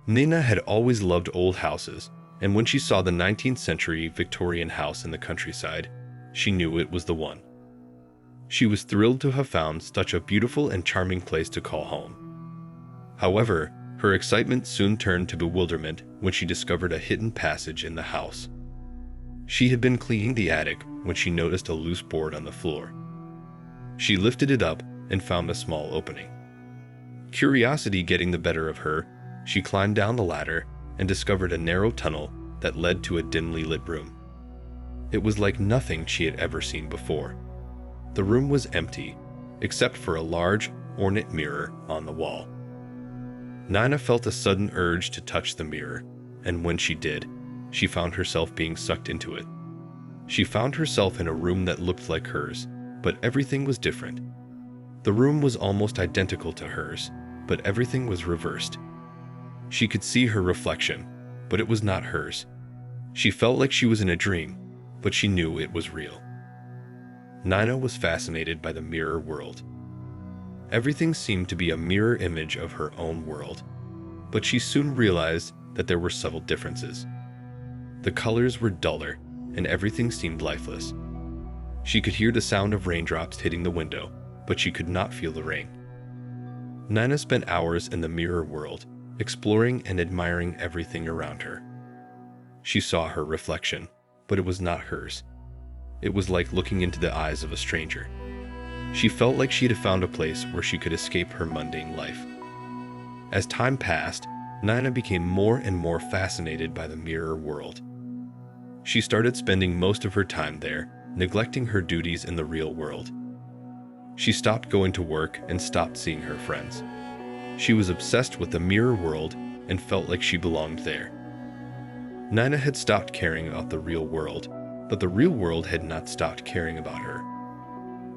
Nina had always loved old houses, and when she saw the 19th century Victorian house in the countryside, she knew it was the one. She was thrilled to have found such a beautiful and charming place to call home. However, her excitement soon turned to bewilderment when she discovered a hidden passage in the house. She had been cleaning the attic when she noticed a loose board on the floor. She lifted it up and found a small opening. Curiosity getting the better of her, she climbed down the ladder and discovered a narrow tunnel that led to a dimly lit room. It was like nothing she had ever seen before. The room was empty, except for a large, ornate mirror on the wall. Nina felt a sudden urge to touch the mirror, and when she did, she found herself being sucked into it. She found herself in a room that looked like hers, but everything was different. The room was almost identical to hers, but everything was reversed. She could see her reflection, but it was not hers. She felt like she was in a dream, but she knew it was real. Nina was fascinated by the mirror world. Everything seemed to be a mirror image of her own world, but she soon realized that there were subtle differences. The colors were duller, and everything seemed lifeless. She could hear the sound of raindrops hitting the window, but she could not feel the rain. Nina spent hours in the mirror world, exploring and admiring everything around her. She saw her reflection, but it was not hers. It was like looking into the eyes of a stranger. She felt like she had found a place where she could escape her mundane life. As time passed, Nina became more and more fascinated by the mirror world. She started spending most of her time there, neglecting her duties in the real world. She stopped going to work and stopped seeing her friends. She was obsessed with the mirror world and felt like she belonged there. Nina had stopped caring about the real world, but the real world had not stopped caring about her.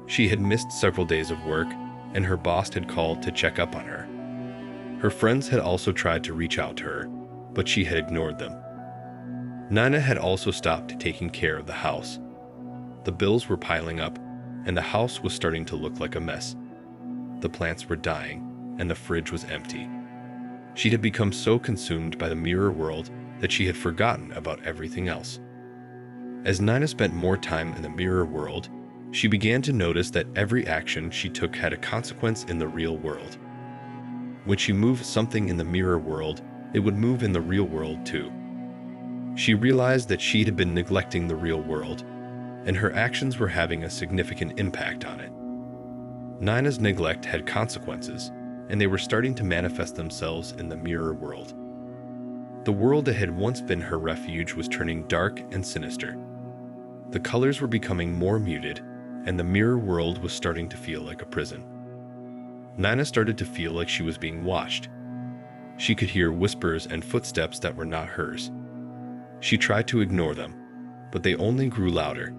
She had missed several days of work, and her boss had called to check up on her. Her friends had also tried to reach out to her, but she had ignored them. Nina had also stopped taking care of the house. The bills were piling up, and the house was starting to look like a mess. The plants were dying, and the fridge was empty. She had become so consumed by the mirror world that she had forgotten about everything else. As Nina spent more time in the mirror world, she began to notice that every action she took had a consequence in the real world. When she moved something in the mirror world, it would move in the real world too. She realized that she had been neglecting the real world, and her actions were having a significant impact on it. Nina's neglect had consequences, and they were starting to manifest themselves in the mirror world. The world that had once been her refuge was turning dark and sinister. The colors were becoming more muted, and the mirror world was starting to feel like a prison. Nina started to feel like she was being watched. She could hear whispers and footsteps that were not hers. She tried to ignore them, but they only grew louder.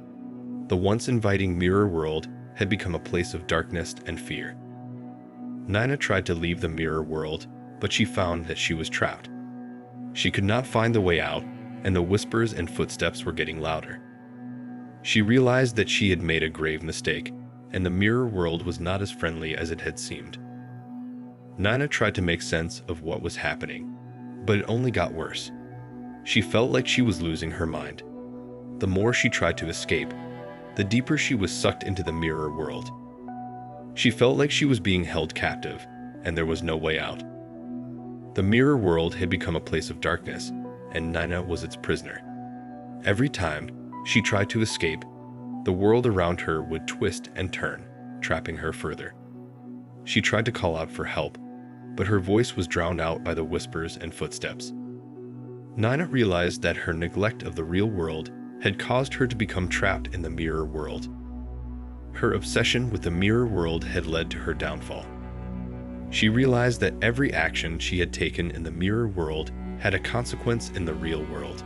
The once inviting mirror world had become a place of darkness and fear. Nina tried to leave the mirror world, but she found that she was trapped. She could not find the way out, and the whispers and footsteps were getting louder. She realized that she had made a grave mistake, and the mirror world was not as friendly as it had seemed. Nina tried to make sense of what was happening, but it only got worse. She felt like she was losing her mind. The more she tried to escape, the deeper she was sucked into the mirror world. She felt like she was being held captive, and there was no way out. The mirror world had become a place of darkness, and Nina was its prisoner. Every time she tried to escape, the world around her would twist and turn, trapping her further. She tried to call out for help, but her voice was drowned out by the whispers and footsteps. Nina realized that her neglect of the real world had caused her to become trapped in the mirror world. Her obsession with the mirror world had led to her downfall. She realized that every action she had taken in the mirror world had a consequence in the real world.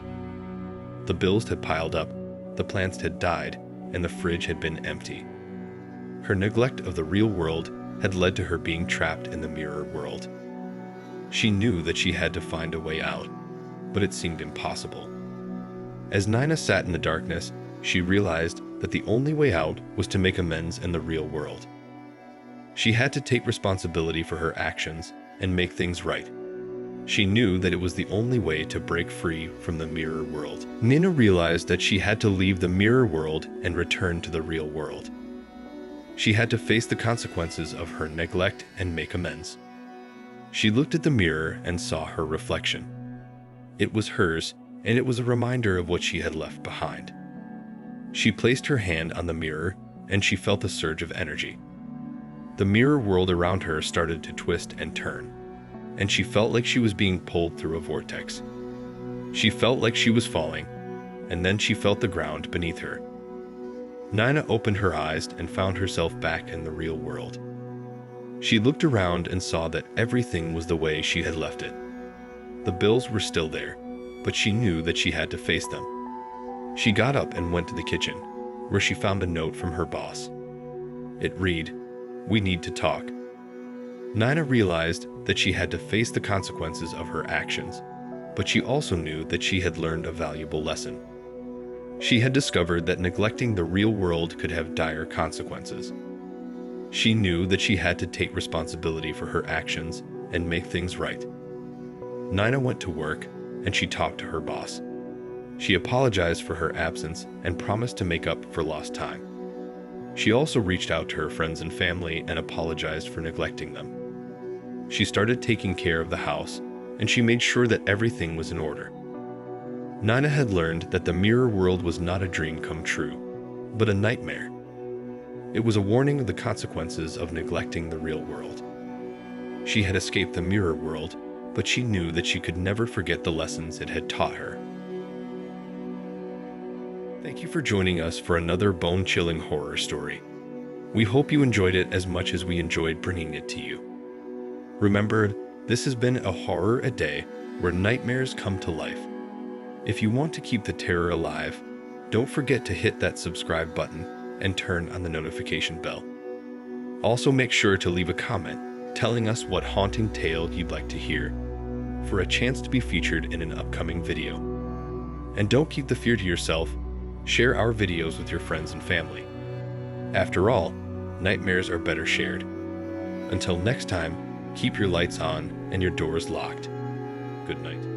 The bills had piled up, the plants had died, and the fridge had been empty. Her neglect of the real world had led to her being trapped in the mirror world. She knew that she had to find a way out, but it seemed impossible. As Nina sat in the darkness, she realized that the only way out was to make amends in the real world. She had to take responsibility for her actions and make things right. She knew that it was the only way to break free from the mirror world. Nina realized that she had to leave the mirror world and return to the real world. She had to face the consequences of her neglect and make amends. She looked at the mirror and saw her reflection. It was hers, and it was a reminder of what she had left behind. She placed her hand on the mirror, and she felt a surge of energy. The mirror world around her started to twist and turn, and she felt like she was being pulled through a vortex. She felt like she was falling, and then she felt the ground beneath her. Nina opened her eyes and found herself back in the real world. She looked around and saw that everything was the way she had left it. The bills were still there, but she knew that she had to face them. She got up and went to the kitchen, where she found a note from her boss. It read, "We need to talk." Nina realized that she had to face the consequences of her actions, but she also knew that she had learned a valuable lesson. She had discovered that neglecting the real world could have dire consequences. She knew that she had to take responsibility for her actions and make things right. Nina went to work, and she talked to her boss. She apologized for her absence and promised to make up for lost time. She also reached out to her friends and family and apologized for neglecting them. She started taking care of the house, and she made sure that everything was in order. Nina had learned that the mirror world was not a dream come true, but a nightmare. It was a warning of the consequences of neglecting the real world. She had escaped the mirror world, but she knew that she could never forget the lessons it had taught her. Thank you for joining us for another bone-chilling horror story. We hope you enjoyed it as much as we enjoyed bringing it to you. Remember, this has been a Horror a Day where nightmares come to life. If you want to keep the terror alive, don't forget to hit that subscribe button and turn on the notification bell. Also, make sure to leave a comment telling us what haunting tale you'd like to hear for a chance to be featured in an upcoming video. And don't keep the fear to yourself. Share our videos with your friends and family. After all, nightmares are better shared. Until next time, keep your lights on and your doors locked. Good night.